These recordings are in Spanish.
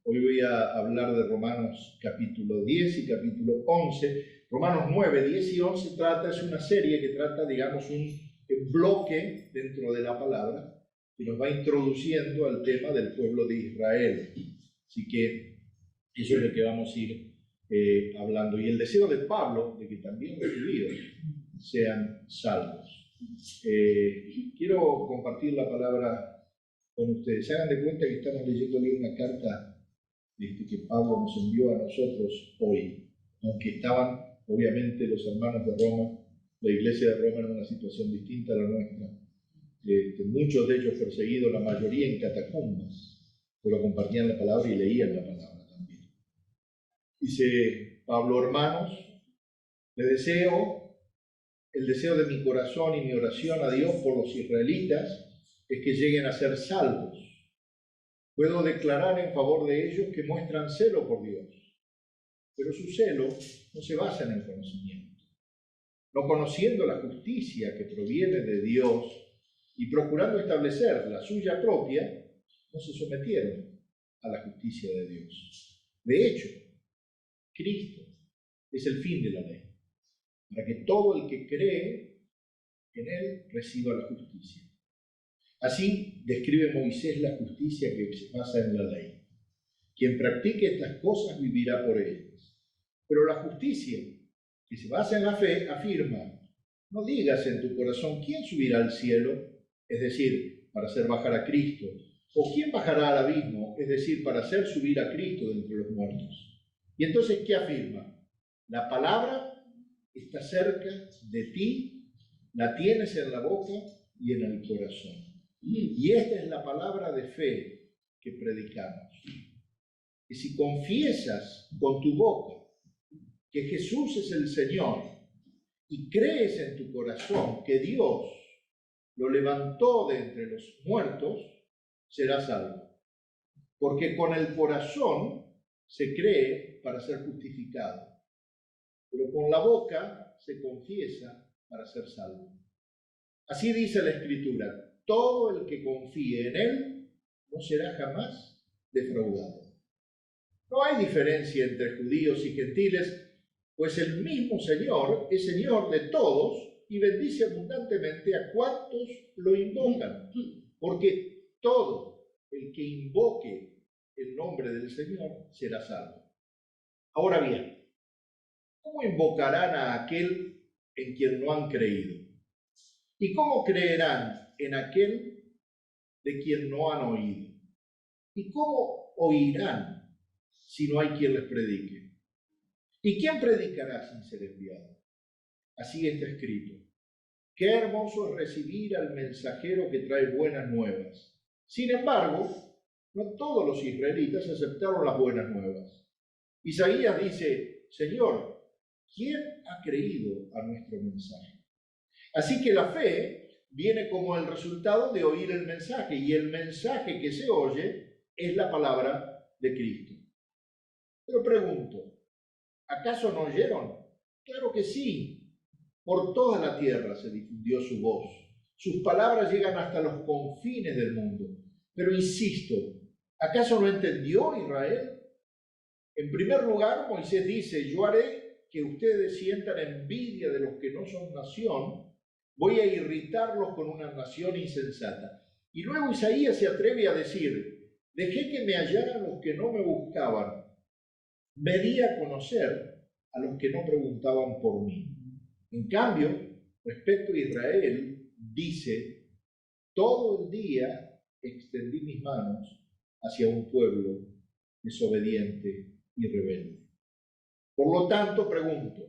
Hoy voy a hablar de Romanos capítulo 10 y capítulo 11. Romanos 9, 10 y 11 es una serie que trata, digamos, un bloque dentro de la palabra que nos va introduciendo al tema del pueblo de Israel. Así que eso es lo que vamos a ir hablando. Y el deseo de Pablo de que también los judíos sean salvos. Quiero compartir la palabra con ustedes. Se hagan de cuenta que estamos leyendo una carta que Pablo nos envió a nosotros hoy, aunque estaban obviamente los hermanos de Roma, la iglesia de Roma en una situación distinta a la nuestra, muchos de ellos perseguidos, la mayoría en catacumbas, pero compartían la palabra y leían la palabra también. Dice Pablo: hermanos, les deseo, el deseo de mi corazón y mi oración a Dios por los israelitas es que lleguen a ser salvos. Puedo declarar en favor de ellos que muestran celo por Dios, pero su celo no se basa en el conocimiento. No conociendo la justicia que proviene de Dios y procurando establecer la suya propia, no se sometieron a la justicia de Dios. De hecho, Cristo es el fin de la ley, para que todo el que cree en Él reciba la justicia. Así describe Moisés la justicia que se basa en la ley. Quien practique estas cosas vivirá por ellas. Pero la justicia que se basa en la fe afirma: no digas en tu corazón quién subirá al cielo, es decir, para hacer bajar a Cristo, o quién bajará al abismo, es decir, para hacer subir a Cristo de entre los muertos. Y entonces, ¿qué afirma? La palabra está cerca de ti, la tienes en la boca y en el corazón. Y esta es la palabra de fe que predicamos. Que si confiesas con tu boca que Jesús es el Señor y crees en tu corazón que Dios lo levantó de entre los muertos, serás salvo. Porque con el corazón se cree para ser justificado, pero con la boca se confiesa para ser salvo. Así dice la Escritura: todo el que confíe en Él no será jamás defraudado. No hay diferencia entre judíos y gentiles, pues el mismo Señor es Señor de todos y bendice abundantemente a cuantos lo invocan, porque todo el que invoque el nombre del Señor será salvo. Ahora bien, ¿cómo invocarán a aquel en quien no han creído? ¿Y cómo creerán en aquel de quien no han oído? ¿Y cómo oirán si no hay quien les predique? ¿Y quién predicará sin ser enviado? Así está escrito: qué hermoso es recibir al mensajero que trae buenas nuevas. Sin embargo, no todos los israelitas aceptaron las buenas nuevas. Isaías dice: Señor, ¿quién ha creído a nuestro mensaje? Así que la fe viene como el resultado de oír el mensaje, y el mensaje que se oye es la palabra de Cristo. Pero pregunto, ¿acaso no oyeron? Claro que sí. Por toda la tierra se difundió su voz. Sus palabras llegan hasta los confines del mundo. Pero insisto, ¿acaso no entendió Israel? En primer lugar, Moisés dice: yo haré que ustedes sientan envidia de los que no son nación. Voy a irritarlos con una nación insensata. Y luego Isaías se atreve a decir: dejé que me hallaran los que no me buscaban. Me di a conocer a los que no preguntaban por mí. En cambio, respecto a Israel, dice: todo el día extendí mis manos hacia un pueblo desobediente y rebelde. Por lo tanto, pregunto,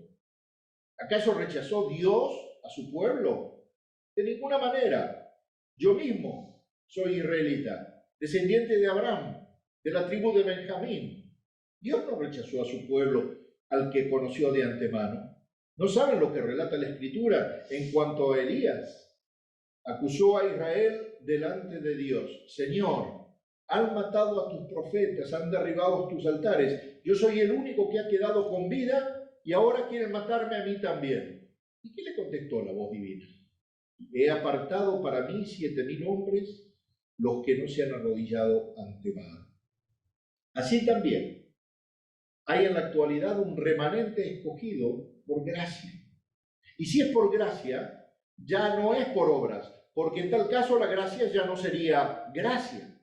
¿acaso rechazó Dios a su pueblo? De ninguna manera. Yo mismo soy israelita, descendiente de Abraham, de la tribu de Benjamín. Dios no rechazó a su pueblo al que conoció de antemano. ¿No saben lo que relata la Escritura en cuanto a Elías? Acusó a Israel delante de Dios: Señor, han matado a tus profetas, han derribado tus altares. Yo soy el único que ha quedado con vida y ahora quieren matarme a mí también. ¿Y qué le contestó la voz divina? He apartado para mí 7,000 hombres, los que no se han arrodillado ante Baal. Así también hay en la actualidad un remanente escogido por gracia. Y si es por gracia, ya no es por obras, porque en tal caso la gracia ya no sería gracia.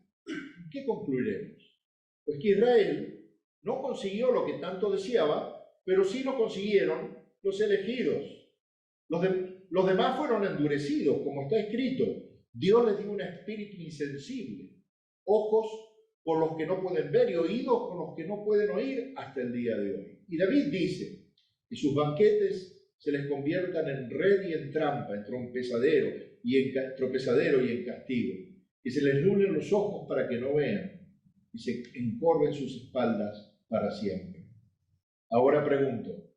¿Qué concluiremos? Pues que Israel no consiguió lo que tanto deseaba, pero sí lo consiguieron los elegidos. Los demás fueron endurecidos, como está escrito. Dios les dio un espíritu insensible, ojos por los que no pueden ver y oídos con los que no pueden oír hasta el día de hoy. Y David dice que sus banquetes se les conviertan en red y en trampa, en tropezadero y en castigo, que se les nublen los ojos para que no vean y se encorven sus espaldas para siempre. Ahora pregunto,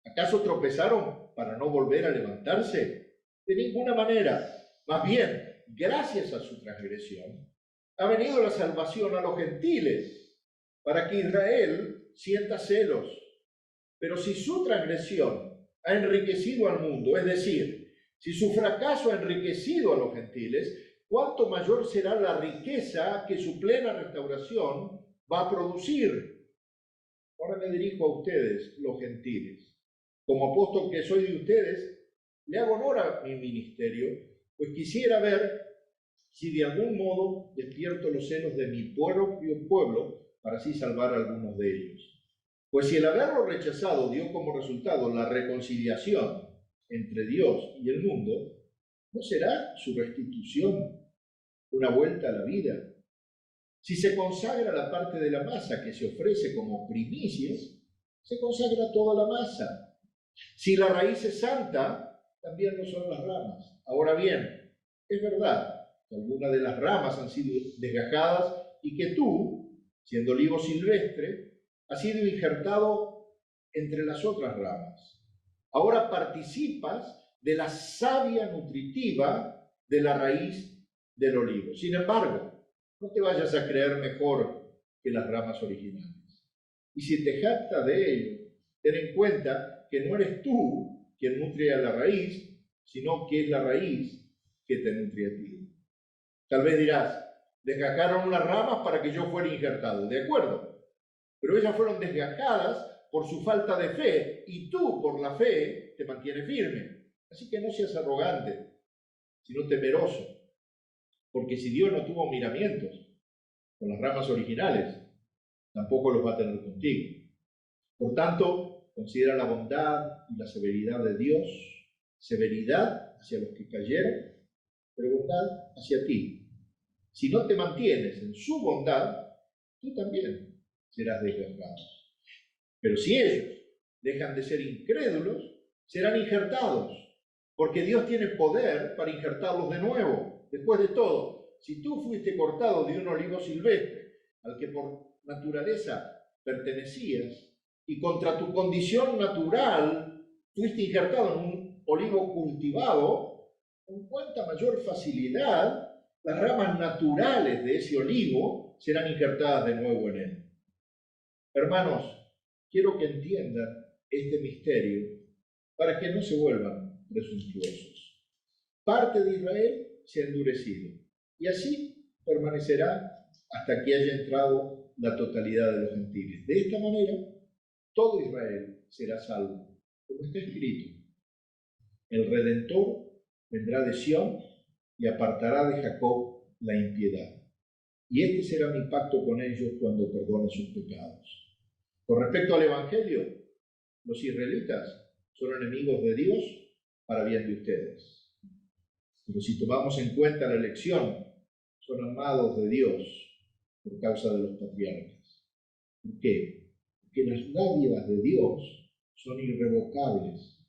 ¿acaso tropezaron para no volver a levantarse? De ninguna manera. Más bien, gracias a su transgresión, ha venido la salvación a los gentiles, para que Israel sienta celos. Pero si su transgresión ha enriquecido al mundo, es decir, si su fracaso ha enriquecido a los gentiles, ¿cuánto mayor será la riqueza que su plena restauración va a producir? Ahora me dirijo a ustedes, los gentiles. Como apóstol que soy de ustedes, le hago honor a mi ministerio, pues quisiera ver si de algún modo despierto los celos de mi propio pueblo para así salvar a algunos de ellos. Pues si el haberlo rechazado dio como resultado la reconciliación entre Dios y el mundo, ¿no será su restitución una vuelta a la vida? Si se consagra la parte de la masa que se ofrece como primicias, se consagra toda la masa. Si la raíz es santa, también lo son las ramas. Ahora bien, es verdad que algunas de las ramas han sido desgajadas y que tú, siendo olivo silvestre, has sido injertado entre las otras ramas. Ahora participas de la savia nutritiva de la raíz del olivo. Sin embargo, no te vayas a creer mejor que las ramas originales. Y si te jactas de ello, ten en cuenta que no eres tú quien nutre a la raíz, sino que es la raíz que te nutre a ti. Tal vez dirás, desgajaron unas ramas para que yo fuera injertado. De acuerdo, pero ellas fueron desgajadas por su falta de fe y tú por la fe te mantienes firme. Así que no seas arrogante, sino temeroso, porque si Dios no tuvo miramientos con las ramas originales, tampoco los va a tener contigo. Por tanto, considera la bondad y la severidad de Dios, severidad hacia los que cayeron, pero bondad hacia ti. Si no te mantienes en su bondad, tú también serás desgastado. Pero si ellos dejan de ser incrédulos, serán injertados, porque Dios tiene poder para injertarlos de nuevo. Después de todo, si tú fuiste cortado de un olivo silvestre, al que por naturaleza pertenecías, y contra tu condición natural fuiste injertado en un olivo cultivado, con cuánta mayor facilidad las ramas naturales de ese olivo serán injertadas de nuevo en él. Hermanos, quiero que entiendan este misterio para que no se vuelvan presuntuosos. Parte de Israel se ha endurecido y así permanecerá hasta que haya entrado la totalidad de los gentiles. De esta manera, todo Israel será salvo, como está escrito. El Redentor vendrá de Sión y apartará de Jacob la impiedad. Y este será mi pacto con ellos cuando perdone sus pecados. Con respecto al Evangelio, los israelitas son enemigos de Dios para bien de ustedes. Pero si tomamos en cuenta la elección, son amados de Dios por causa de los patriarcas. ¿Por qué? Porque las dádivas de Dios son irrevocables,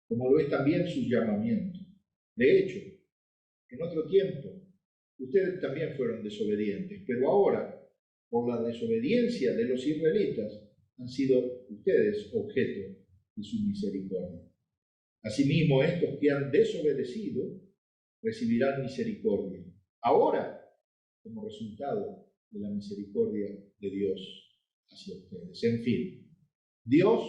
como lo es también su llamamiento. De hecho, en otro tiempo, ustedes también fueron desobedientes, pero ahora, por la desobediencia de los israelitas, han sido ustedes objeto de su misericordia. Asimismo, estos que han desobedecido recibirán misericordia, ahora como resultado de la misericordia de Dios hacia ustedes. En fin, Dios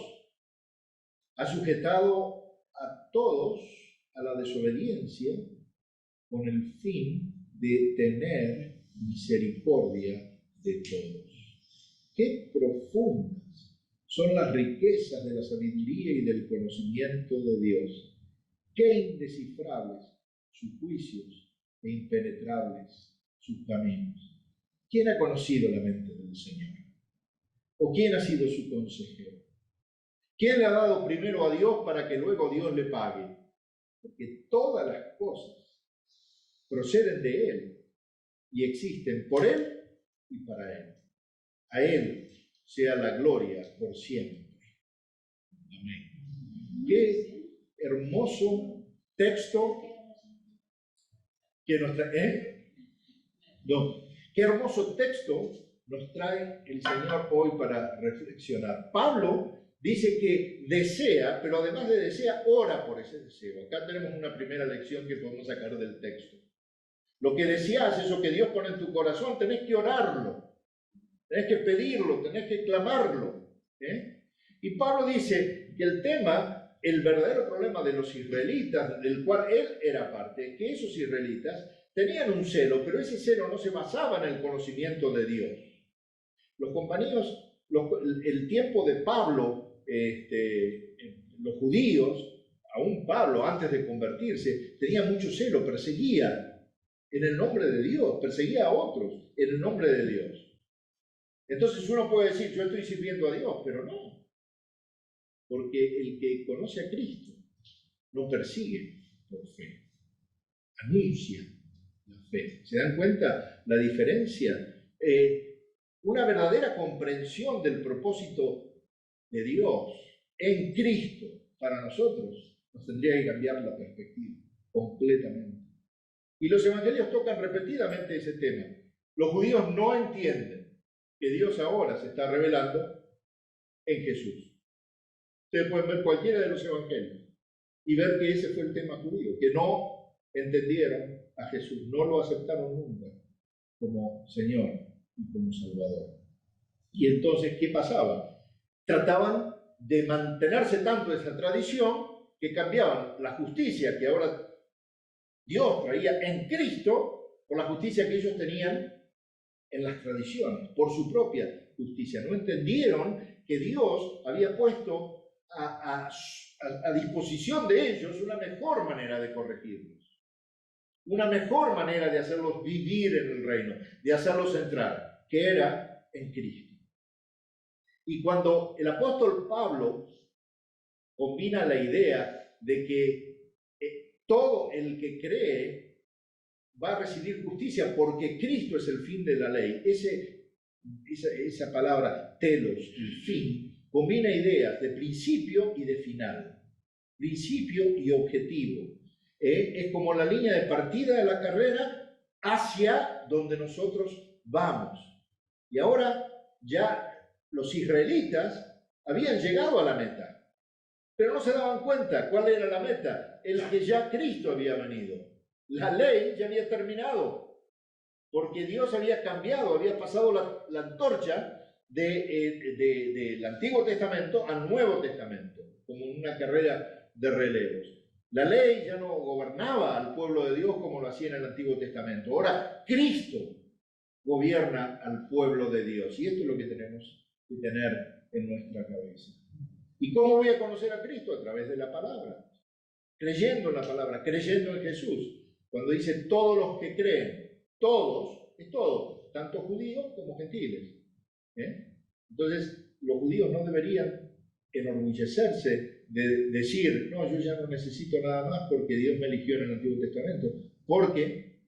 ha sujetado a todos a la desobediencia con el fin de tener misericordia de todos. qué profundas son las riquezas de la sabiduría y del conocimiento de Dios. Qué indescifrables sus juicios e impenetrables sus caminos. ¿Quién ha conocido la mente del Señor? ¿O quién ha sido su consejero? ¿Quién le ha dado primero a Dios para que luego Dios le pague? Porque todas las cosas proceden de Él y existen por Él y para Él. A Él sea la gloria por siempre. Amén. Qué hermoso texto que nos trae. Qué hermoso texto nos trae el Señor hoy para reflexionar. Pablo dice que desea, pero además de desea, ora por ese deseo. Acá tenemos una primera lección que podemos sacar del texto. Lo que deseas, eso que Dios pone en tu corazón, tenés que orarlo, tenés que pedirlo, tenés que clamarlo. Y Pablo dice que el verdadero problema de los israelitas, del cual él era parte, que esos israelitas tenían un celo, pero ese celo no se basaba en el conocimiento de Dios. Los compañeros, el tiempo de Pablo, los judíos, aún Pablo antes de convertirse, tenía mucho celo, perseguía en el nombre de Dios, perseguía a otros en el nombre de Dios. Entonces uno puede decir, yo estoy sirviendo a Dios, pero no. Porque el que conoce a Cristo no persigue por fe, anuncia la fe. ¿Se dan cuenta la diferencia? Una verdadera comprensión del propósito de Dios en Cristo para nosotros nos tendría que cambiar la perspectiva completamente. Y los evangelios tocan repetidamente ese tema. Los judíos no entienden que Dios ahora se está revelando en Jesús. Ustedes pueden ver cualquiera de los evangelios y ver que ese fue el tema judío, que no entendieron a Jesús, no lo aceptaron nunca como Señor y como Salvador. Y entonces, ¿qué pasaba? Trataban de mantenerse tanto esa tradición que cambiaban la justicia que ahora Dios traía en Cristo por la justicia que ellos tenían en las tradiciones, por su propia justicia. No entendieron que Dios había puesto a disposición de ellos una mejor manera de corregirlos, una mejor manera de hacerlos vivir en el reino, de hacerlos entrar, que era en Cristo. Y cuando el apóstol Pablo combina la idea de que todo el que cree va a recibir justicia porque Cristo es el fin de la ley, esa palabra telos, el fin, combina ideas de principio y de final, principio y objetivo. Es como la línea de partida de la carrera hacia donde nosotros vamos. Y ahora ya los israelitas habían llegado a la meta, pero no se daban cuenta cuál era la meta, el que ya Cristo había venido. La ley ya había terminado, porque Dios había cambiado, había pasado la antorcha del Antiguo Testamento al Nuevo Testamento, como una carrera de relevos. La ley ya no gobernaba al pueblo de Dios como lo hacía en el Antiguo Testamento. Ahora Cristo gobierna al pueblo de Dios. Y esto es lo que tenemos que tener en nuestra cabeza. ¿Y cómo voy a conocer a Cristo? A través de la palabra. Creyendo en la palabra, creyendo en Jesús. Cuando dice todos los que creen, todos, es todo, tanto judíos como gentiles. Entonces, los judíos no deberían enorgullecerse de decir, no, yo ya no necesito nada más porque Dios me eligió en el Antiguo Testamento, porque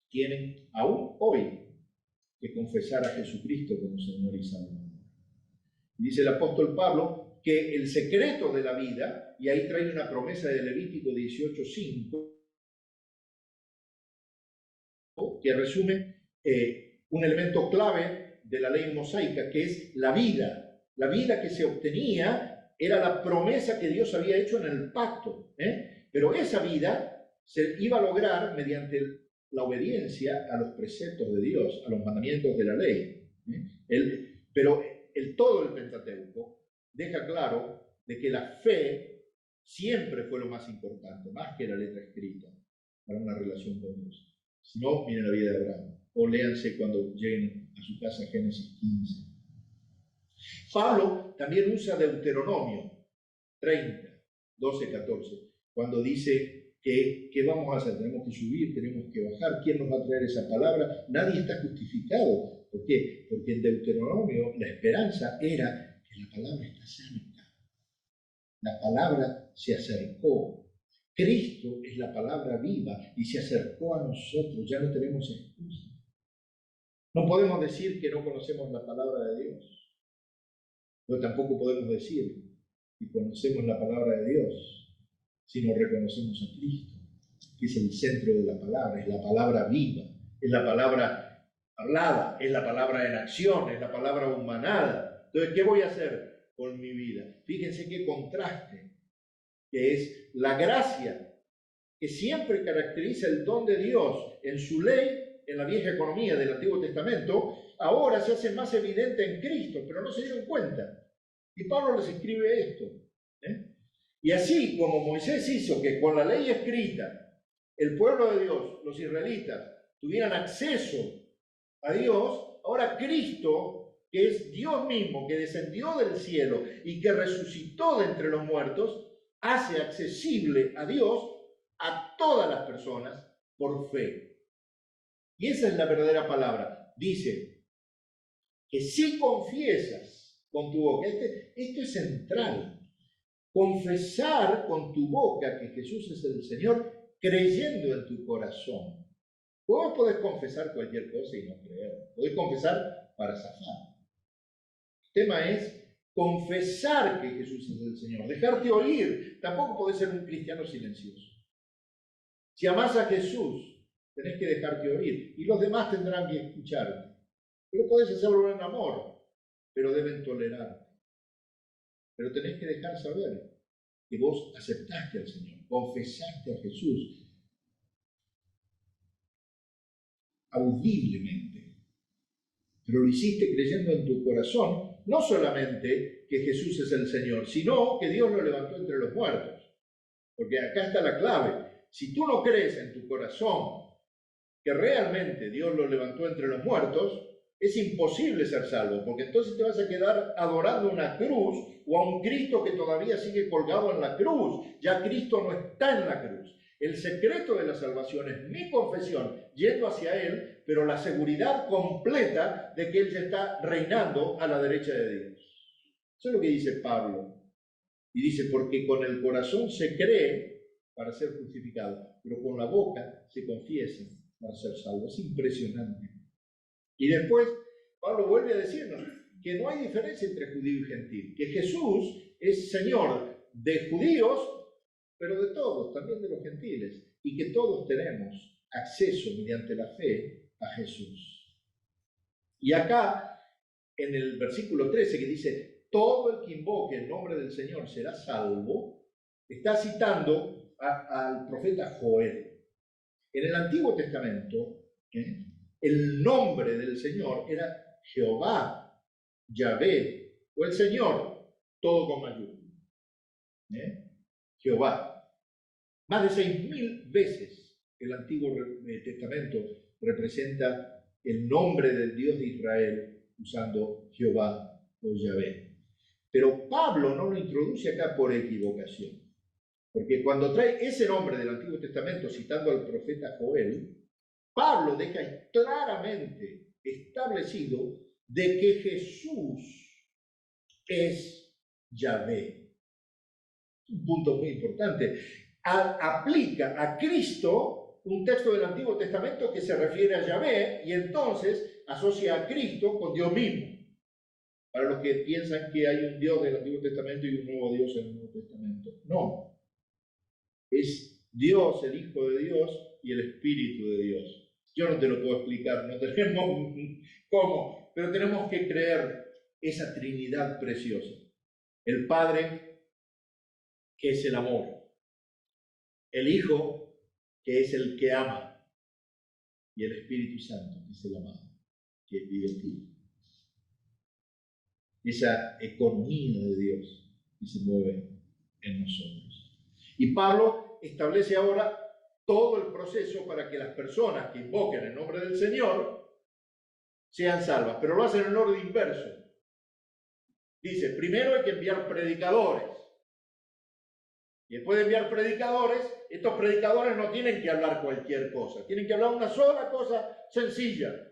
tienen aún hoy que confesar a Jesucristo como Señor y Salvador. Dice el apóstol Pablo que el secreto de la vida, y ahí trae una promesa de Levítico 18:5, que resume un elemento clave de la ley mosaica, que es la vida. La vida que se obtenía era la promesa que Dios había hecho en el pacto. Pero esa vida se iba a lograr mediante la obediencia a los preceptos de Dios, a los mandamientos de la ley. Pero todo el Pentateuco deja claro de que la fe siempre fue lo más importante, más que la letra escrita, para una relación con Dios. Si no, miren la vida de Abraham. O léanse cuando lleguen a su casa Génesis 15. Pablo también usa Deuteronomio 30, 12, 14, cuando dice que ¿qué vamos a hacer? Tenemos que subir, tenemos que bajar. ¿Quién nos va a traer esa palabra? Nadie está justificado. ¿Por qué? Porque en Deuteronomio la esperanza era que la palabra está cerca. La palabra se acercó. Cristo es la palabra viva y se acercó a nosotros. Ya no tenemos excusa. No podemos decir que no conocemos la palabra de Dios. Pero tampoco podemos decir que conocemos la palabra de Dios si no reconocemos a Cristo, que es el centro de la palabra, es la palabra viva, es la palabra hablada, es la palabra en acción, es la palabra humanada. Entonces, ¿qué voy a hacer con mi vida? Fíjense qué contraste, que es la gracia que siempre caracteriza el don de Dios en su ley, en la vieja economía del Antiguo Testamento, ahora se hace más evidente en Cristo, pero no se dieron cuenta. Y Pablo les escribe esto. Y así como Moisés hizo que con la ley escrita el pueblo de Dios, los israelitas, tuvieran acceso a Dios, ahora Cristo, que es Dios mismo, que descendió del cielo y que resucitó de entre los muertos, hace accesible a Dios a todas las personas por fe. Y esa es la verdadera palabra. Dice que si confiesas con tu boca, esto es central, confesar con tu boca que Jesús es el Señor, creyendo en tu corazón. Vos podés confesar cualquier cosa y no creer. Podés confesar para zafar. El tema es confesar que Jesús es el Señor, dejarte oír. Tampoco podés ser un cristiano silencioso. Si amás a Jesús, tenés que dejarte oír y los demás tendrán que escucharte. Pero podés hacerlo en amor, pero deben tolerarte. Pero tenés que dejar saber que vos aceptaste al Señor, confesaste a Jesús audiblemente, pero lo hiciste creyendo en tu corazón, no solamente que Jesús es el Señor, sino que Dios lo levantó entre los muertos. Porque acá está la clave. Si tú no crees en tu corazón que realmente Dios lo levantó entre los muertos, es imposible ser salvo, porque entonces te vas a quedar adorando una cruz o a un Cristo que todavía sigue colgado en la cruz. Ya Cristo no está en la cruz. El secreto de la salvación es mi confesión, yendo hacia Él, pero la seguridad completa de que Él ya está reinando a la derecha de Dios. Eso es lo que dice Pablo. Y dice, porque con el corazón se cree para ser justificado, pero con la boca se confiesa para ser salvo. Es impresionante. Y después Pablo vuelve a decirnos que no hay diferencia entre judío y gentil, que Jesús es Señor de judíos, pero de todos, también de los gentiles, y que todos tenemos acceso mediante la fe a Jesús. Y acá, en el versículo 13, que dice, todo el que invoque el nombre del Señor será salvo, está citando al profeta Joel. En el Antiguo Testamento, el nombre del Señor era Jehová, Yahvé, o el Señor, todo con mayúscula. Jehová. Más de 6.000 veces el Antiguo Testamento representa el nombre del Dios de Israel usando Jehová o Yahvé. Pero Pablo no lo introduce acá por equivocación. Porque cuando trae ese nombre del Antiguo Testamento citando al profeta Joel, Pablo deja claramente establecido de que Jesús es Yahvé. Un punto muy importante. Aplica a Cristo un texto del Antiguo Testamento que se refiere a Yahvé y entonces asocia a Cristo con Dios mismo. Para los que piensan que hay un Dios del Antiguo Testamento y un nuevo Dios en el Nuevo Testamento. No. Es Dios, el Hijo de Dios y el Espíritu de Dios. Yo no te lo puedo explicar, no tenemos cómo, pero tenemos que creer esa Trinidad preciosa. El Padre, que es el amor. El Hijo, que es el que ama. Y el Espíritu Santo, que es el amado, que vive en ti. Esa economía de Dios que se mueve en nosotros. Y Pablo establece ahora todo el proceso para que las personas que invoquen el nombre del Señor sean salvas, pero lo hacen en orden inverso. Dice, primero hay que enviar predicadores. Y después de enviar predicadores, estos predicadores no tienen que hablar cualquier cosa, tienen que hablar una sola cosa sencilla.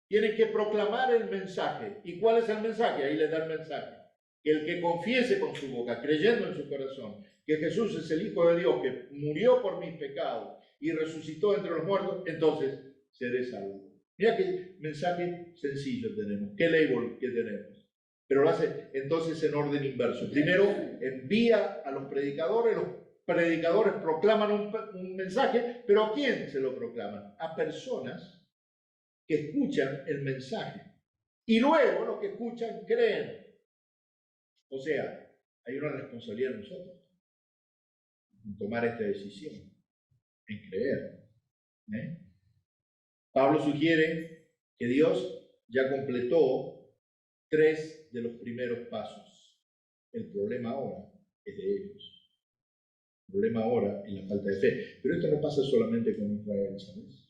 Tienen que proclamar el mensaje. ¿Y cuál es el mensaje? Ahí les da el mensaje. Que el que confiese con su boca, creyendo en su corazón, que Jesús es el Hijo de Dios, que murió por mis pecados y resucitó entre los muertos, entonces seré salvo. Mira qué mensaje sencillo tenemos, qué label que tenemos. Pero lo hace entonces en orden inverso. Primero envía a los predicadores proclaman un mensaje, pero ¿a quién se lo proclaman? A personas que escuchan el mensaje. Y luego los que escuchan creen. O sea, hay una responsabilidad en nosotros en tomar esta decisión, en creer. Pablo sugiere que Dios ya completó 3 de los primeros pasos. El problema ahora es de ellos. El problema ahora es la falta de fe. Pero esto no pasa solamente con Israel, ¿sabes?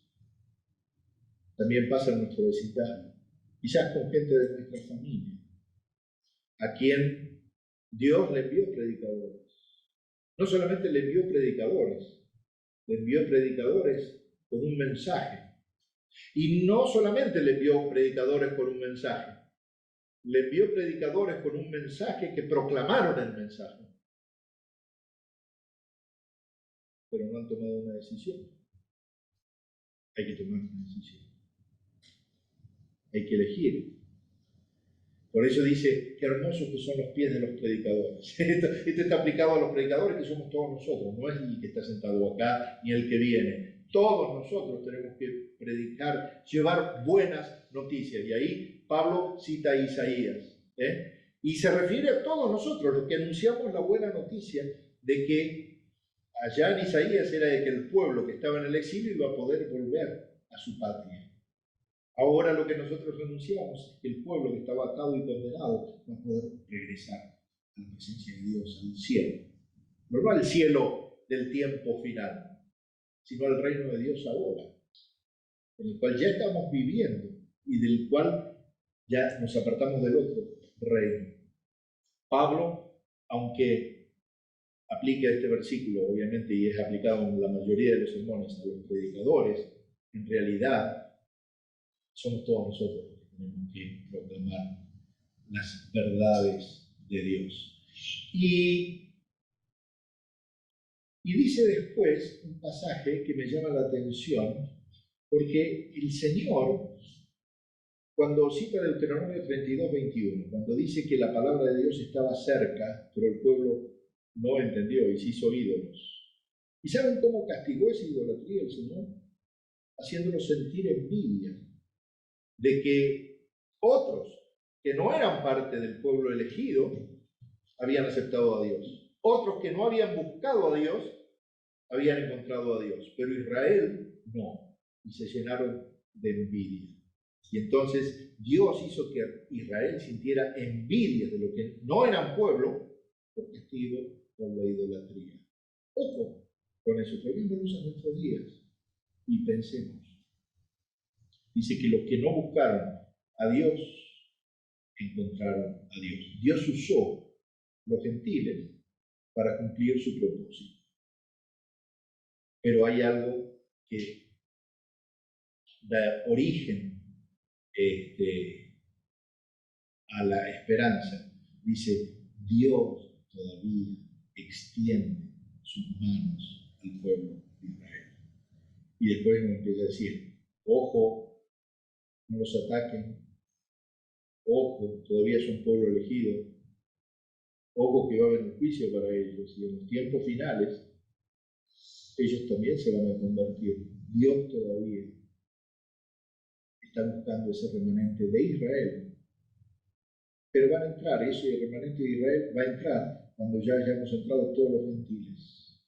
También pasa en nuestro vecindario. Quizás con gente de nuestra familia, a quien Dios le envió predicadores. No solamente le envió predicadores con un mensaje. Y no solamente le envió predicadores con un mensaje, le envió predicadores con un mensaje que proclamaron el mensaje. Pero no han tomado una decisión. Hay que tomar una decisión. Hay que elegir. Por eso dice, qué hermosos que son los pies de los predicadores. Esto está aplicado a los predicadores que somos todos nosotros, no es el que está sentado acá ni el que viene. Todos nosotros tenemos que predicar, llevar buenas noticias. Y ahí Pablo cita a Isaías. Y se refiere a todos nosotros, los que anunciamos la buena noticia de que allá en Isaías era de que el pueblo que estaba en el exilio iba a poder volver a su patria. Ahora lo que nosotros anunciamos es que el pueblo que estaba atado y condenado va a poder regresar a la presencia de Dios, al cielo. Pero no al cielo del tiempo final, sino al reino de Dios ahora, en el cual ya estamos viviendo y del cual ya nos apartamos del otro reino. Pablo, aunque aplica este versículo, obviamente, y es aplicado en la mayoría de los sermones a los predicadores, en realidad somos todos nosotros los que tenemos que proclamar las verdades de Dios. Y dice después un pasaje que me llama la atención, porque el Señor, cuando cita Deuteronomio 32:21, cuando dice que la palabra de Dios estaba cerca, pero el pueblo no entendió y se hizo ídolos. ¿Y saben cómo castigó esa idolatría el Señor? Haciéndolos sentir envidia de que otros que no eran parte del pueblo elegido habían aceptado a Dios. Otros que no habían buscado a Dios habían encontrado a Dios, pero Israel no, y se llenaron de envidia. Y entonces Dios hizo que Israel sintiera envidia de lo que no eran pueblo por castigo por la idolatría. Ojo con eso, traigámonos a nuestros días y pensemos. Dice que los que no buscaron a Dios encontraron a Dios. Dios usó los gentiles para cumplir su propósito. Pero hay algo que da origen a la esperanza. Dice, Dios todavía extiende sus manos al pueblo de Israel. Y después nos empieza a decir, ojo, no los ataquen, ojo, todavía son pueblo elegido, ojo que va a haber un juicio para ellos, y en los tiempos finales ellos también se van a convertir. Dios todavía está buscando ese remanente de Israel, pero van a entrar, ese remanente de Israel va a entrar cuando ya hayamos entrado todos los gentiles.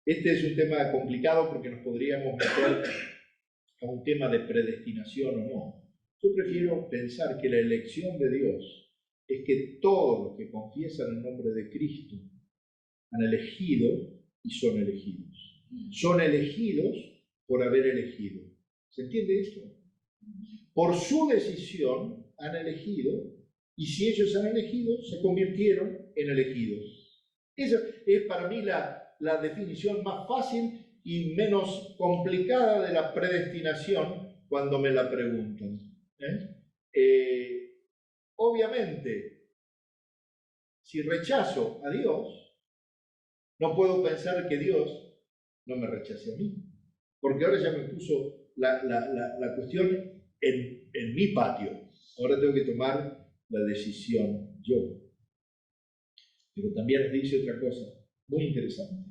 Este es un tema complicado porque nos podríamos meter a un tema de predestinación o no. Yo prefiero pensar que la elección de Dios es que todos los que confiesan el nombre de Cristo han elegido y son elegidos. Son elegidos por haber elegido. ¿Se entiende esto? Por su decisión han elegido Y si ellos han elegido, se convirtieron en elegidos. Esa es para mí la definición más fácil y menos complicada de la predestinación cuando me la preguntan. Obviamente, si rechazo a Dios, no puedo pensar que Dios no me rechace a mí, porque ahora ya me puso la cuestión en mi patio. Ahora tengo que tomar la decisión yo. Pero también nos dice otra cosa muy interesante,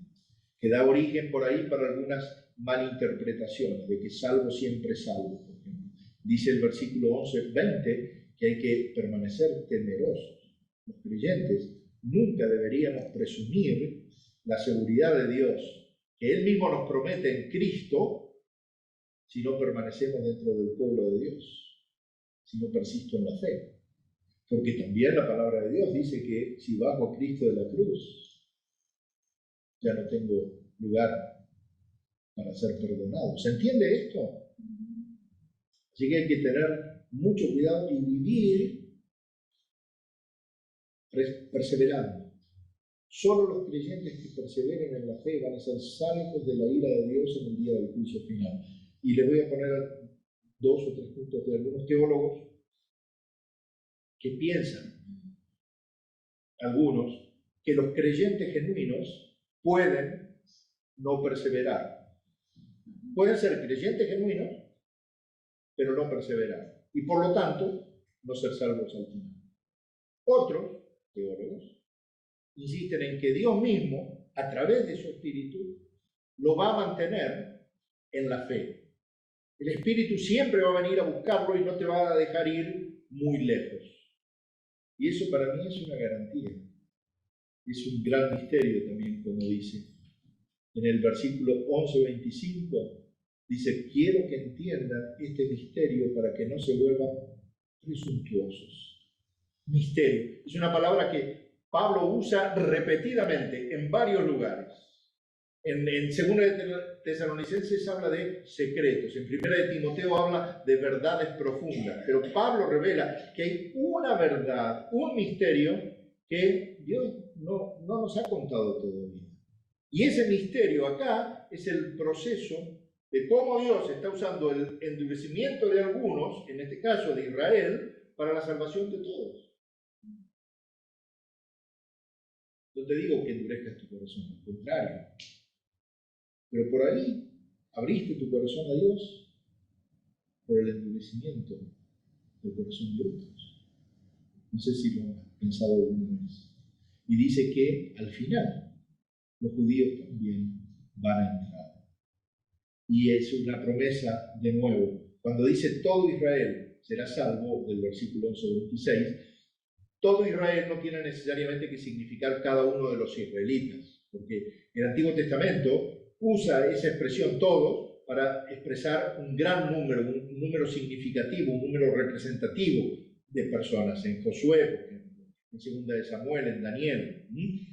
que da origen por ahí para algunas malinterpretaciones, de que salvo siempre salvo. Por ejemplo. Dice el versículo 11-20 que hay que permanecer temerosos. Los creyentes nunca deberíamos presumir la seguridad de Dios, que Él mismo nos promete en Cristo, si no permanecemos dentro del pueblo de Dios, si no persisto en la fe. Porque también la palabra de Dios dice que si bajo a Cristo de la cruz, ya no tengo lugar para ser perdonado. ¿Se entiende esto? Así que hay que tener mucho cuidado y vivir perseverando. Solo los creyentes que perseveren en la fe van a ser salvos de la ira de Dios en el día del juicio final. Y les voy a poner 2 o 3 puntos de algunos teólogos que piensan, algunos, que los creyentes genuinos pueden no perseverar. Pueden ser creyentes genuinos, pero no perseverar. Y por lo tanto, no ser salvos al final. Otros teólogos insisten en que Dios mismo, a través de su Espíritu, lo va a mantener en la fe. El Espíritu siempre va a venir a buscarlo y no te va a dejar ir muy lejos. Y eso para mí es una garantía. Es un gran misterio también, como dice. En el versículo 11-25 dice, quiero que entiendan este misterio para que no se vuelvan presuntuosos. Misterio. Es una palabra que Pablo usa repetidamente en varios lugares. En 2 de Tesalonicenses habla de secretos, en 1 de Timoteo habla de verdades profundas, pero Pablo revela que hay una verdad, un misterio que Dios no nos ha contado todavía. Y ese misterio acá es el proceso de cómo Dios está usando el endurecimiento de algunos, en este caso de Israel, para la salvación de todos. No te digo que endurezcas tu corazón, al contrario. Pero por ahí abriste tu corazón a Dios por el endurecimiento del corazón de otros. No sé si lo has pensado alguna vez. Y dice que al final los judíos también van a entrar. Y es una promesa de nuevo. Cuando dice todo Israel será salvo, del versículo 11-26, todo Israel no tiene necesariamente que significar cada uno de los israelitas, porque el Antiguo Testamento usa esa expresión todos para expresar un gran número, un número significativo, un número representativo de personas. En Josué, por ejemplo, en Segunda de Samuel, en Daniel.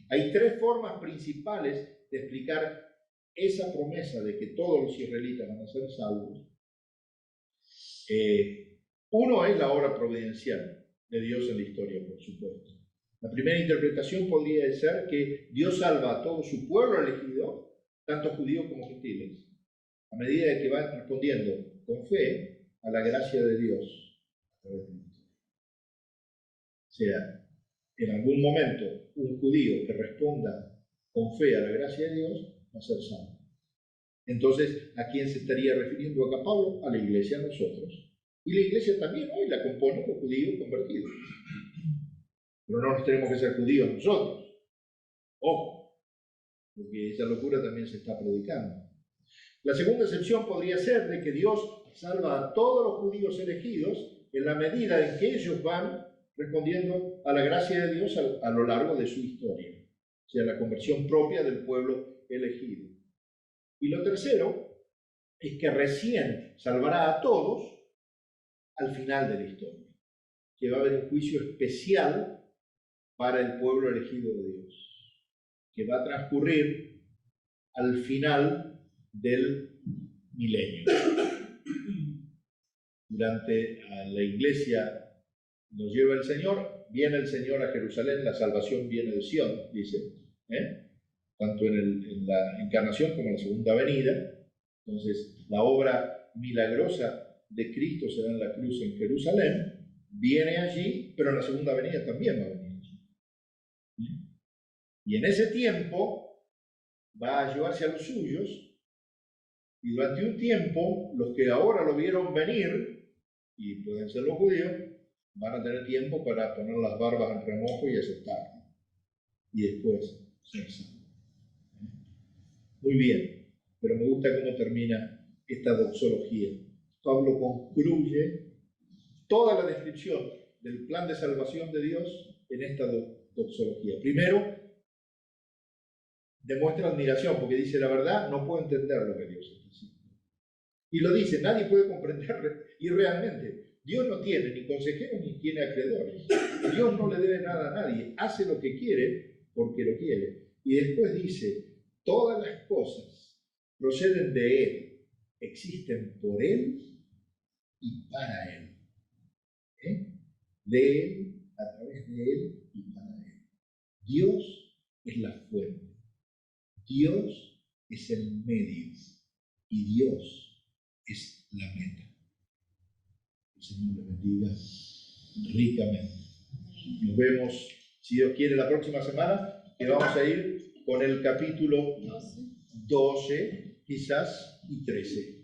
Hay 3 formas principales de explicar esa promesa de que todos los israelitas van a ser salvos. Uno es la obra providencial de Dios en la historia, por supuesto. La primera interpretación podría ser que Dios salva a todo su pueblo elegido, tanto judíos como gentiles, a medida de que van respondiendo con fe a la gracia de Dios a través de Cristo. O sea, en algún momento un judío que responda con fe a la gracia de Dios va a ser salvo. Entonces, ¿a quién se estaría refiriendo acá Pablo? A la iglesia, a nosotros. Y la iglesia también hoy la componen los judíos convertidos. Pero no nos tenemos que ser judíos nosotros. Ojo, porque esa locura también se está predicando. La segunda excepción podría ser de que Dios salva a todos los judíos elegidos en la medida en que ellos van respondiendo a la gracia de Dios a lo largo de su historia. O sea, la conversión propia del pueblo elegido. Y lo tercero es que recién salvará a todos al final de la historia, que va a haber un juicio especial para el pueblo elegido de Dios, que va a transcurrir al final del milenio. Durante la iglesia nos lleva el Señor, viene el Señor a Jerusalén, la salvación viene de Sion, dice, tanto en la encarnación como en la segunda venida. Entonces, la obra milagrosa de Cristo se da en la cruz en Jerusalén, viene allí, pero en la segunda venida también va a venir allí. Y en ese tiempo va a llevarse a los suyos, y durante un tiempo, los que ahora lo vieron venir, y pueden ser los judíos, van a tener tiempo para poner las barbas en remojo y aceptarlo. Y después ser salvos. Muy bien, pero me gusta cómo termina esta doxología. Pablo concluye toda la descripción del plan de salvación de Dios en esta doxología. Primero, demuestra admiración, porque dice, la verdad, no puedo entender lo que Dios está haciendo. Y lo dice, nadie puede comprender. Y realmente, Dios no tiene ni consejeros ni tiene acreedores. Dios no le debe nada a nadie. Hace lo que quiere porque lo quiere. Y después dice, todas las cosas proceden de Él, existen por Él y para Él. De Él, a través de Él y para Él. Dios es la fuente. Dios es el medio. Y Dios es la meta. El Señor le bendiga ricamente. Nos vemos, si Dios quiere, la próxima semana, que vamos a ir con el capítulo 12, quizás, y 13.